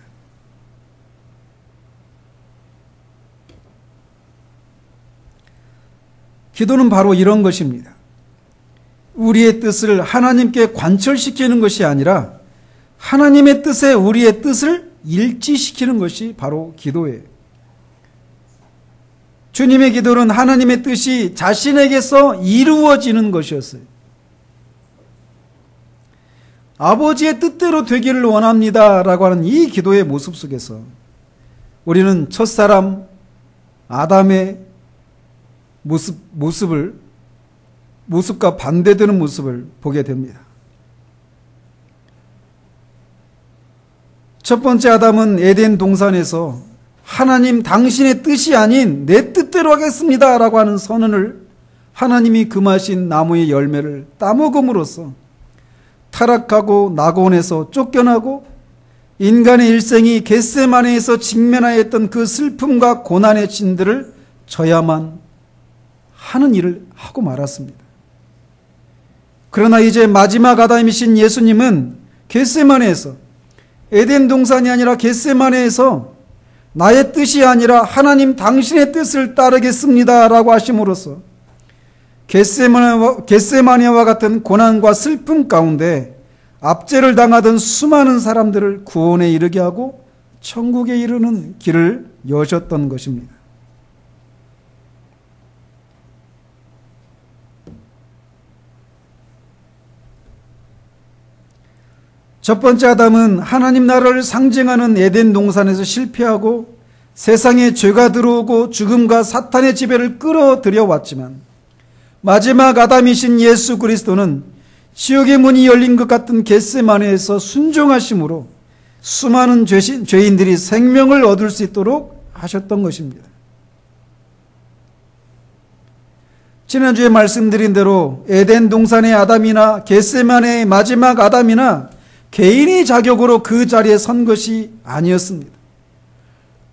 기도는 바로 이런 것입니다. 우리의 뜻을 하나님께 관철시키는 것이 아니라 하나님의 뜻에 우리의 뜻을 일치시키는 것이 바로 기도예요. 주님의 기도는 하나님의 뜻이 자신에게서 이루어지는 것이었어요. 아버지의 뜻대로 되기를 원합니다 라고 하는 이 기도의 모습 속에서 우리는 첫사람 아담의 모습과 반대되는 모습을 보게 됩니다. 첫 번째 아담은 에덴 동산에서 하나님 당신의 뜻이 아닌 내 뜻대로 하겠습니다 라고 하는 선언을 하나님이 금하신 나무의 열매를 따먹음으로써 타락하고 낙원에서 쫓겨나고 인간의 일생이 겟세마네에서 직면하여 했던 그 슬픔과 고난의 진들을 져야만 하는 일을 하고 말았습니다. 그러나 이제 마지막 아담이신 예수님은 겟세마네에서, 에덴 동산이 아니라 겟세마네에서 나의 뜻이 아니라 하나님 당신의 뜻을 따르겠습니다 라고 하심으로써 겟세마네와 같은 고난과 슬픔 가운데 압제를 당하던 수많은 사람들을 구원에 이르게 하고 천국에 이르는 길을 여셨던 것입니다. 첫 번째 아담은 하나님 나라를 상징하는 에덴 동산에서 실패하고 세상에 죄가 들어오고 죽음과 사탄의 지배를 끌어들여 왔지만 마지막 아담이신 예수 그리스도는 지옥의 문이 열린 것 같은 겟세마네에서 순종하심으로 수많은 죄인들이 생명을 얻을 수 있도록 하셨던 것입니다. 지난주에 말씀드린 대로 에덴 동산의 아담이나 겟세마네의 마지막 아담이나 개인의 자격으로 그 자리에 선 것이 아니었습니다.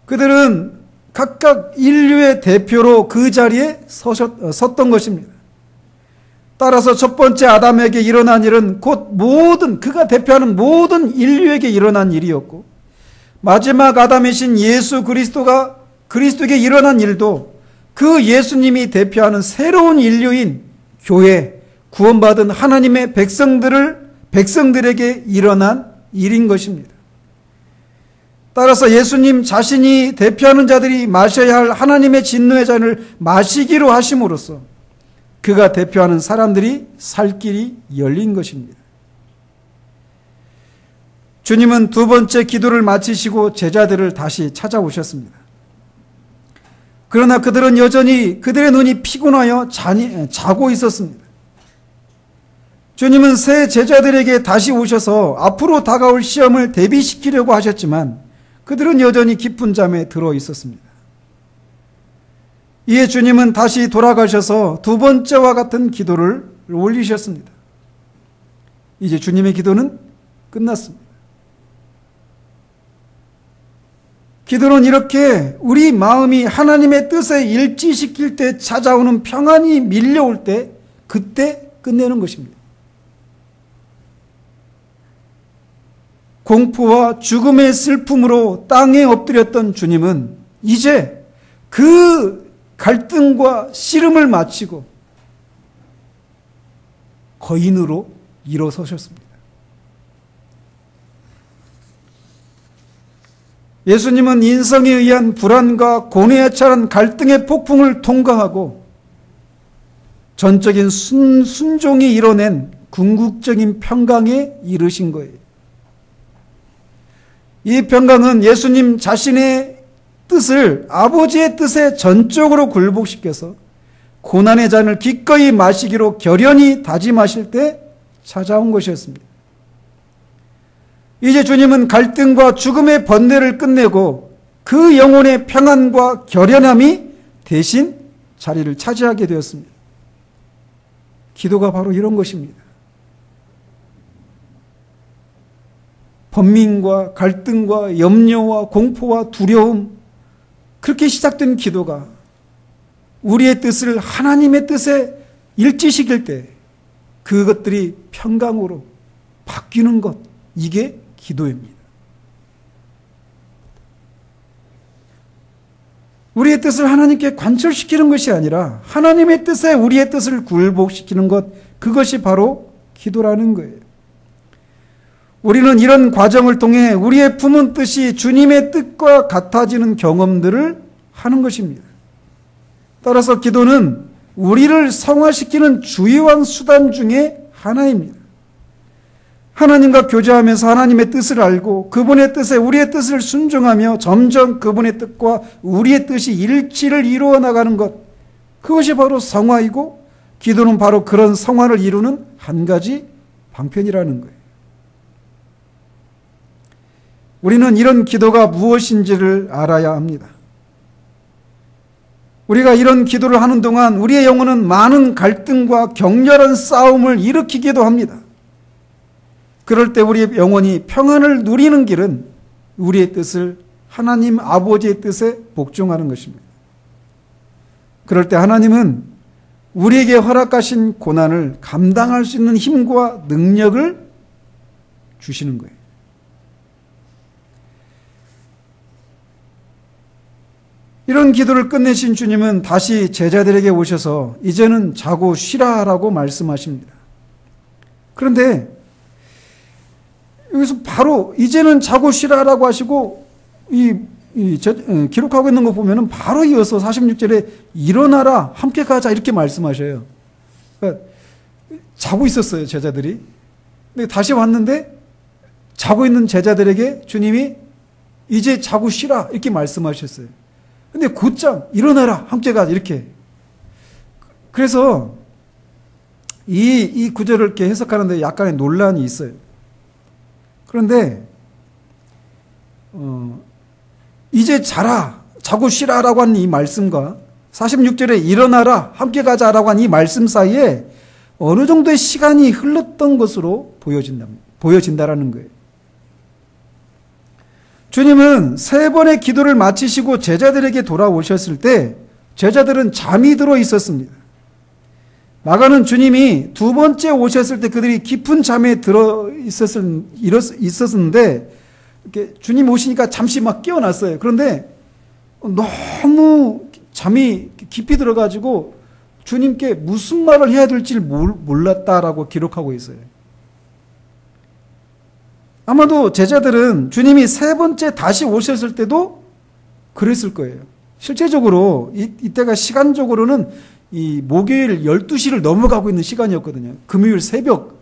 그들은 각각 인류의 대표로 그 자리에 섰던 것입니다. 따라서 첫 번째 아담에게 일어난 일은 곧 그가 대표하는 모든 인류에게 일어난 일이었고 마지막 아담이신 예수 그리스도에게 일어난 일도 그 예수님이 대표하는 새로운 인류인 교회, 구원받은 하나님의 백성들에게 일어난 일인 것입니다. 따라서 예수님 자신이 대표하는 자들이 마셔야 할 하나님의 진노의 잔을 마시기로 하심으로써 그가 대표하는 사람들이 살 길이 열린 것입니다. 주님은 두 번째 기도를 마치시고 제자들을 다시 찾아오셨습니다. 그러나 그들은 여전히 그들의 눈이 피곤하여 자고 있었습니다. 주님은 새 제자들에게 다시 오셔서 앞으로 다가올 시험을 대비시키려고 하셨지만 그들은 여전히 깊은 잠에 들어 있었습니다. 이에 주님은 다시 돌아가셔서 두 번째와 같은 기도를 올리셨습니다. 이제 주님의 기도는 끝났습니다. 기도는 이렇게 우리 마음이 하나님의 뜻에 일치시킬 때 찾아오는 평안이 밀려올 때 그때 끝내는 것입니다. 공포와 죽음의 슬픔으로 땅에 엎드렸던 주님은 이제 그 갈등과 씨름을 마치고 거인으로 일어서셨습니다. 예수님은 인성에 의한 불안과 고뇌에 차는 갈등의 폭풍을 통과하고 전적인 순종이 이뤄낸 궁극적인 평강에 이르신 거예요. 이 평강은 예수님 자신의 뜻을 아버지의 뜻에 전적으로 굴복시켜서 고난의 잔을 기꺼이 마시기로 결연히 다짐하실 때 찾아온 것이었습니다. 이제 주님은 갈등과 죽음의 번뇌를 끝내고 그 영혼의 평안과 결연함이 대신 자리를 차지하게 되었습니다. 기도가 바로 이런 것입니다. 번민과 갈등과 염려와 공포와 두려움, 그렇게 시작된 기도가 우리의 뜻을 하나님의 뜻에 일치시킬 때 그것들이 평강으로 바뀌는 것, 이게 기도입니다. 우리의 뜻을 하나님께 관철시키는 것이 아니라 하나님의 뜻에 우리의 뜻을 굴복시키는 것, 그것이 바로 기도라는 거예요. 우리는 이런 과정을 통해 우리의 품은 뜻이 주님의 뜻과 같아지는 경험들을 하는 것입니다. 따라서 기도는 우리를 성화시키는 주요한 수단 중에 하나입니다. 하나님과 교제하면서 하나님의 뜻을 알고 그분의 뜻에 우리의 뜻을 순종하며 점점 그분의 뜻과 우리의 뜻이 일치를 이루어 나가는 것, 그것이 바로 성화이고 기도는 바로 그런 성화를 이루는 한 가지 방편이라는 거예요. 우리는 이런 기도가 무엇인지를 알아야 합니다. 우리가 이런 기도를 하는 동안 우리의 영혼은 많은 갈등과 격렬한 싸움을 일으키기도 합니다. 그럴 때 우리의 영혼이 평안을 누리는 길은 우리의 뜻을 하나님 아버지의 뜻에 복종하는 것입니다. 그럴 때 하나님은 우리에게 허락하신 고난을 감당할 수 있는 힘과 능력을 주시는 거예요. 이런 기도를 끝내신 주님은 다시 제자들에게 오셔서 이제는 자고 쉬라라고 말씀하십니다. 그런데 여기서 바로 이제는 자고 쉬라라고 하시고 기록하고 있는 거 보면은 바로 이어서 46절에 일어나라 함께 가자 이렇게 말씀하셔요. 그러니까 자고 있었어요, 제자들이. 근데 다시 왔는데 자고 있는 제자들에게 주님이 이제 자고 쉬라 이렇게 말씀하셨어요. 근데 곧장 일어나라 함께 가자 이렇게. 그래서 이 구절을 이렇게 해석하는데 약간의 논란이 있어요. 그런데 이제 자라, 자고 쉬라라고 하는 이 말씀과 46절에 일어나라 함께 가자라고 하는 이 말씀 사이에 어느 정도의 시간이 흘렀던 것으로 보여진다라는 거예요. 주님은 3번의 기도를 마치시고 제자들에게 돌아오셨을 때 제자들은 잠이 들어 있었습니다. 마가는 주님이 2번째 오셨을 때 그들이 깊은 잠에 들어 있었는데 이렇게 주님 오시니까 잠시 막 깨어났어요. 그런데 너무 잠이 깊이 들어가지고 주님께 무슨 말을 해야 될지 몰랐다라고 기록하고 있어요. 아마도 제자들은 주님이 3번째 다시 오셨을 때도 그랬을 거예요. 실제적으로 이때가 시간적으로는 이 목요일 12시를 넘어가고 있는 시간이었거든요. 금요일 새벽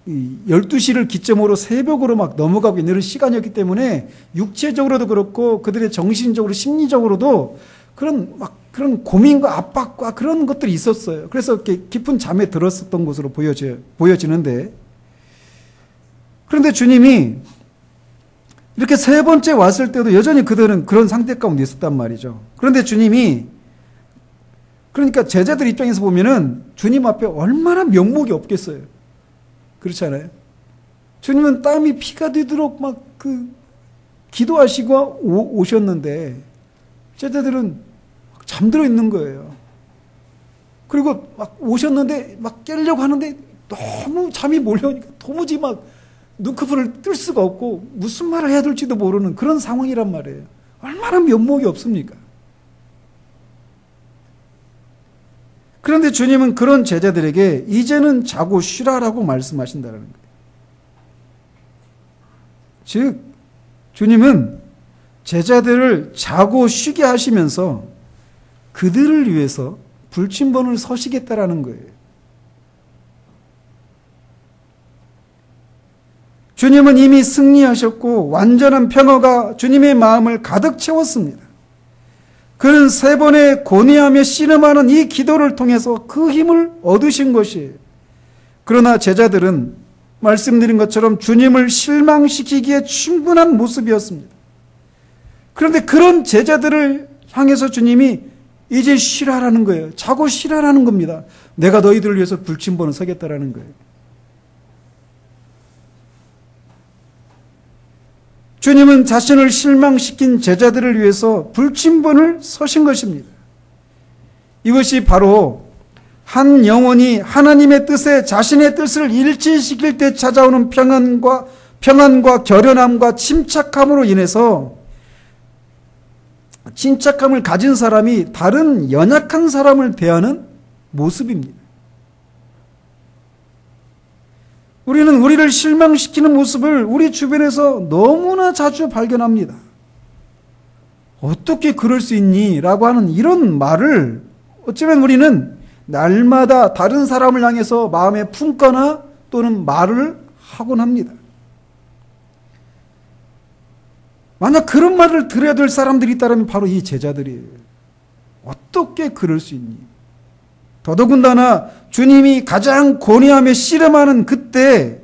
12시를 기점으로 새벽으로 막 넘어가고 있는 시간이었기 때문에 육체적으로도 그렇고 그들의 정신적으로 심리적으로도 그런 고민과 압박과 그런 것들이 있었어요. 그래서 이렇게 깊은 잠에 들었었던 것으로 보여지는데, 그런데 주님이 이렇게 3번째 왔을 때도 여전히 그들은 그런 상태 가운데 있었단 말이죠. 그런데 주님이, 그러니까 제자들 입장에서 보면은 주님 앞에 얼마나 면목이 없겠어요. 그렇지 않아요? 주님은 땀이 피가 되도록 막 기도하시고 오셨는데 제자들은 잠들어 있는 거예요. 그리고 막 오셨는데 막 깨려고 하는데 너무 잠이 몰려오니까 도무지 막 눈꺼풀을 뜰 수가 없고 무슨 말을 해야 될지도 모르는 그런 상황이란 말이에요. 얼마나 면목이 없습니까? 그런데 주님은 그런 제자들에게 이제는 자고 쉬라라고 말씀하신다는 거예요. 즉 주님은 제자들을 자고 쉬게 하시면서 그들을 위해서 불침번을 서시겠다라는 거예요. 주님은 이미 승리하셨고 완전한 평화가 주님의 마음을 가득 채웠습니다. 그는 3번의 고뇌하며 씨름하는 이 기도를 통해서 그 힘을 얻으신 것이에요. 그러나 제자들은 말씀드린 것처럼 주님을 실망시키기에 충분한 모습이었습니다. 그런데 그런 제자들을 향해서 주님이 이제 쉬라라는 거예요. 자고 쉬라라는 겁니다. 내가 너희들을 위해서 불침번을 서겠다라는 거예요. 주님은 자신을 실망시킨 제자들을 위해서 불침번을 서신 것입니다. 이것이 바로 한 영혼이 하나님의 뜻에 자신의 뜻을 일치시킬 때 찾아오는 평안과 결연함과 침착함으로 인해서 침착함을 가진 사람이 다른 연약한 사람을 대하는 모습입니다. 우리는 우리를 실망시키는 모습을 우리 주변에서 너무나 자주 발견합니다. 어떻게 그럴 수 있니? 라고 하는 이런 말을 어쩌면 우리는 날마다 다른 사람을 향해서 마음에 품거나 또는 말을 하곤 합니다. 만약 그런 말을 들어야 될 사람들이 있다면 바로 이 제자들이에요. 어떻게 그럴 수 있니? 더더군다나 주님이 가장 고뇌하며 씨름하는 그때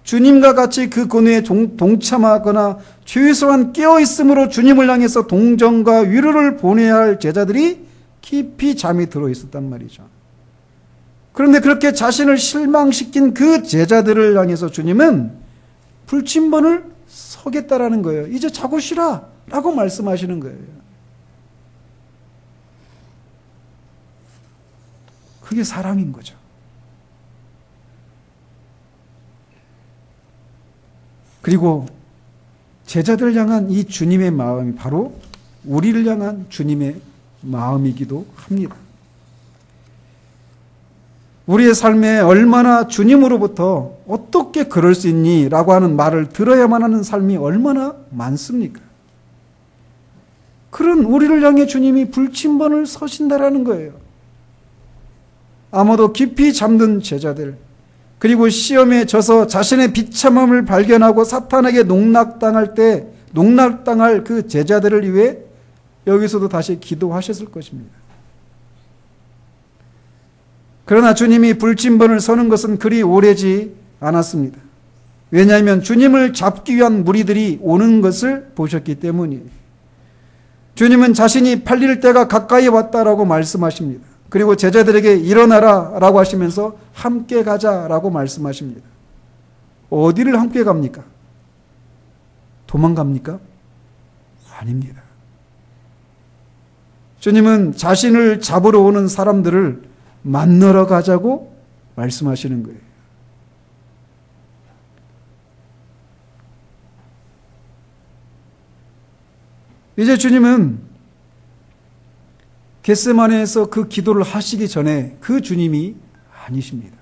주님과 같이 그 고뇌에 동참하거나 최소한 깨어있음으로 주님을 향해서 동정과 위로를 보내야 할 제자들이 깊이 잠이 들어 있었단 말이죠. 그런데 그렇게 자신을 실망시킨 그 제자들을 향해서 주님은 불침번을 서겠다라는 거예요. 이제 자고 쉬라 라고 말씀하시는 거예요. 그게 사랑인 거죠. 그리고 제자들 향한 이 주님의 마음이 바로 우리를 향한 주님의 마음이기도 합니다. 우리의 삶에 얼마나 주님으로부터 어떻게 그럴 수 있니? 라고 하는 말을 들어야만 하는 삶이 얼마나 많습니까? 그런 우리를 향해 주님이 불침번을 서신다라는 거예요. 아마도 깊이 잠든 제자들, 그리고 시험에 져서 자신의 비참함을 발견하고 사탄에게 농락당할 그 제자들을 위해 여기서도 다시 기도하셨을 것입니다. 그러나 주님이 불침번을 서는 것은 그리 오래지 않았습니다. 왜냐하면 주님을 잡기 위한 무리들이 오는 것을 보셨기 때문이에요. 주님은 자신이 팔릴 때가 가까이 왔다라고 말씀하십니다. 그리고 제자들에게 일어나라 라고 하시면서 함께 가자라고 말씀하십니다. 어디를 함께 갑니까? 도망갑니까? 아닙니다. 주님은 자신을 잡으러 오는 사람들을 만나러 가자고 말씀하시는 거예요. 이제 주님은 겟세마네에서 그 기도를 하시기 전에 그 주님이 아니십니다.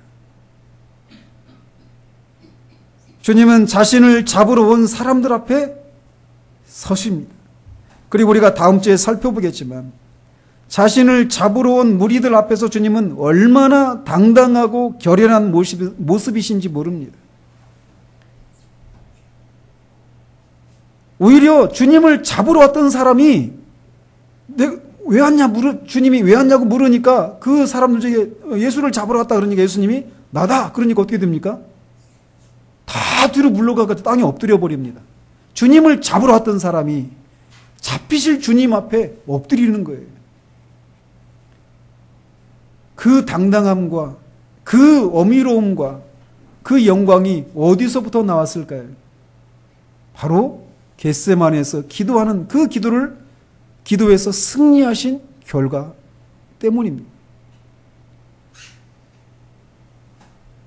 주님은 자신을 잡으러 온 사람들 앞에 서십니다. 그리고 우리가 다음 주에 살펴보겠지만 자신을 잡으러 온 무리들 앞에서 주님은 얼마나 당당하고 결연한 모습이신지 모릅니다. 오히려 주님을 잡으러 왔던 사람이 왜 왔냐 주님이 왜 왔냐고 물으니까 그 사람들 중에 예수를 잡으러 갔다 그러니까 예수님이 나다 그러니까 어떻게 됩니까? 다 뒤로 물러가서 땅에 엎드려 버립니다. 주님을 잡으러 왔던 사람이 잡히실 주님 앞에 엎드리는 거예요. 그 당당함과 그 어미로움과 그 영광이 어디서부터 나왔을까요? 바로 겟세마네에서 기도하는 그 기도에서 승리하신 결과 때문입니다.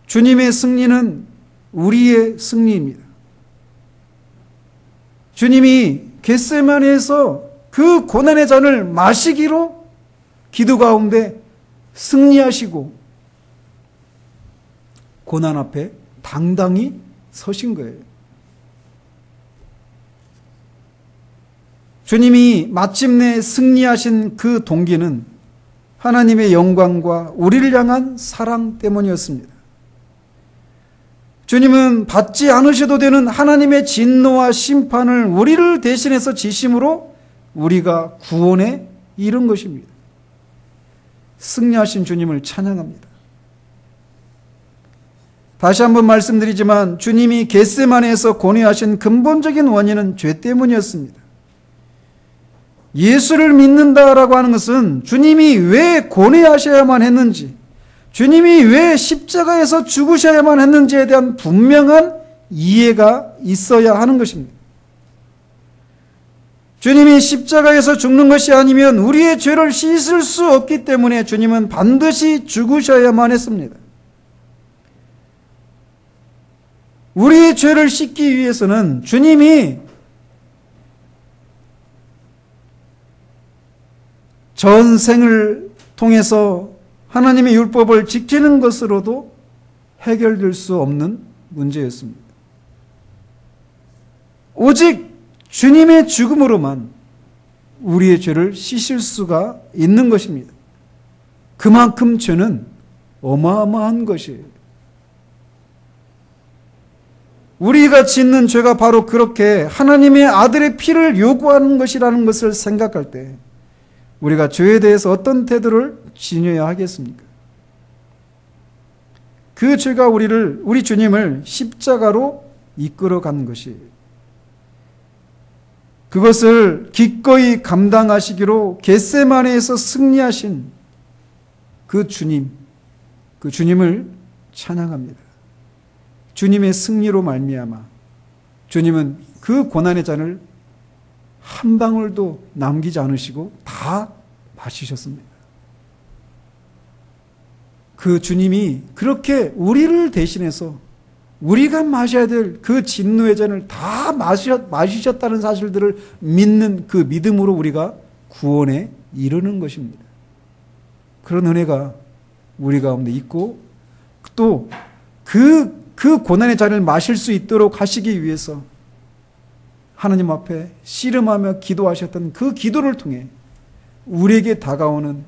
주님의 승리는 우리의 승리입니다. 주님이 겟세마네에서 그 고난의 잔을 마시기로 기도 가운데 승리하시고 고난 앞에 당당히 서신 거예요. 주님이 마침내 승리하신 그 동기는 하나님의 영광과 우리를 향한 사랑 때문이었습니다. 주님은 받지 않으셔도 되는 하나님의 진노와 심판을 우리를 대신해서 지심으로 우리가 구원에 이른 것입니다. 승리하신 주님을 찬양합니다. 다시 한번 말씀드리지만 주님이 겟세마네에서 고뇌하신 근본적인 원인은 죄 때문이었습니다. 예수를 믿는다라고 하는 것은 주님이 왜 고뇌하셔야만 했는지, 주님이 왜 십자가에서 죽으셔야만 했는지에 대한 분명한 이해가 있어야 하는 것입니다. 주님이 십자가에서 죽는 것이 아니면 우리의 죄를 씻을 수 없기 때문에 주님은 반드시 죽으셔야만 했습니다. 우리의 죄를 씻기 위해서는 주님이 전생을 통해서 하나님의 율법을 지키는 것으로도 해결될 수 없는 문제였습니다. 오직 주님의 죽음으로만 우리의 죄를 씻을 수가 있는 것입니다. 그만큼 죄는 어마어마한 것이에요. 우리가 짓는 죄가 바로 그렇게 하나님의 아들의 피를 요구하는 것이라는 것을 생각할 때 우리가 죄에 대해서 어떤 태도를 지녀야 하겠습니까? 그 죄가 우리 주님을 십자가로 이끌어간 것이에요. 그것을 기꺼이 감당하시기로 겟세마네에서 승리하신 그 주님을 찬양합니다. 주님의 승리로 말미암아 주님은 그 고난의 잔을 한 방울도 남기지 않으시고 다 마시셨습니다. 그 주님이 그렇게 우리를 대신해서 우리가 마셔야 될 그 진노의 잔을 다 마시셨다는 사실들을 믿는 그 믿음으로 우리가 구원에 이르는 것입니다. 그런 은혜가 우리 가운데 있고 또 그 고난의 잔을 마실 수 있도록 하시기 위해서 하나님 앞에 씨름하며 기도하셨던 그 기도를 통해 우리에게 다가오는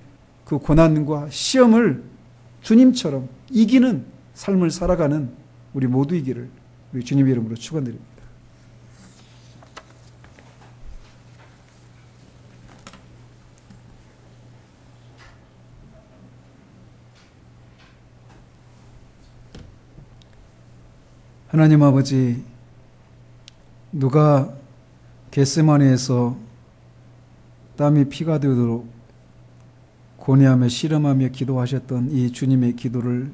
그 고난과 시험을 주님처럼 이기는 삶을 살아가는 우리 모두이기를 우리 주님의 이름으로 축원드립니다. 하나님 아버지, 누가 겟세마네에서 땀이 피가 되도록 고뇌하며 씨름하며 기도하셨던 이 주님의 기도를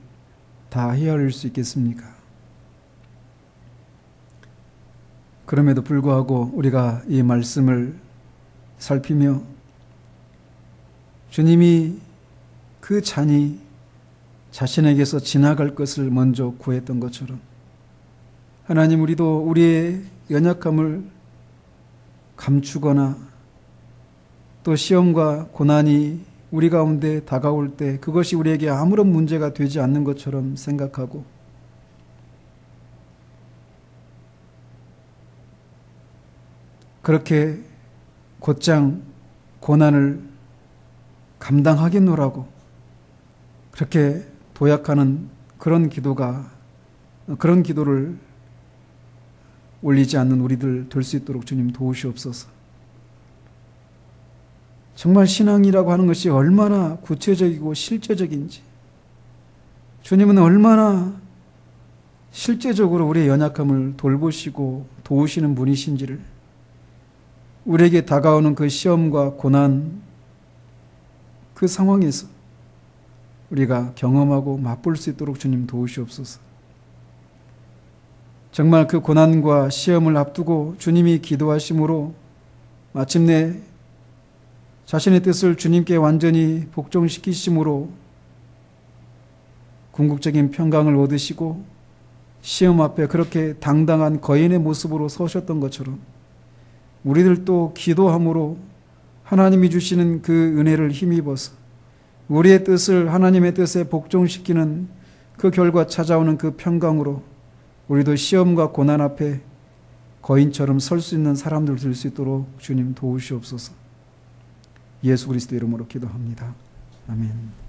다 헤아릴 수 있겠습니까? 그럼에도 불구하고 우리가 이 말씀을 살피며 주님이 그 잔이 자신에게서 지나갈 것을 먼저 구했던 것처럼 하나님, 우리도 우리의 연약함을 감추거나 또 시험과 고난이 우리 가운데 다가올 때 그것이 우리에게 아무런 문제가 되지 않는 것처럼 생각하고 그렇게 곧장 고난을 감당하겠노라고 그렇게 도약하는 그런 기도를 올리지 않는 우리들 될 수 있도록 주님 도우시옵소서. 정말 신앙이라고 하는 것이 얼마나 구체적이고 실제적인지, 주님은 얼마나 실제적으로 우리의 연약함을 돌보시고 도우시는 분이신지를 우리에게 다가오는 그 시험과 고난, 그 상황에서 우리가 경험하고 맛볼 수 있도록 주님 도우시옵소서. 정말 그 고난과 시험을 앞두고 주님이 기도하심으로 마침내 자신의 뜻을 주님께 완전히 복종시키심으로 궁극적인 평강을 얻으시고 시험 앞에 그렇게 당당한 거인의 모습으로 서셨던 것처럼 우리들도 기도함으로 하나님이 주시는 그 은혜를 힘입어서 우리의 뜻을 하나님의 뜻에 복종시키는 그 결과 찾아오는 그 평강으로 우리도 시험과 고난 앞에 거인처럼 설 수 있는 사람들 될 수 있도록 주님 도우시옵소서. 예수 그리스도 이름으로 기도합니다. 아멘.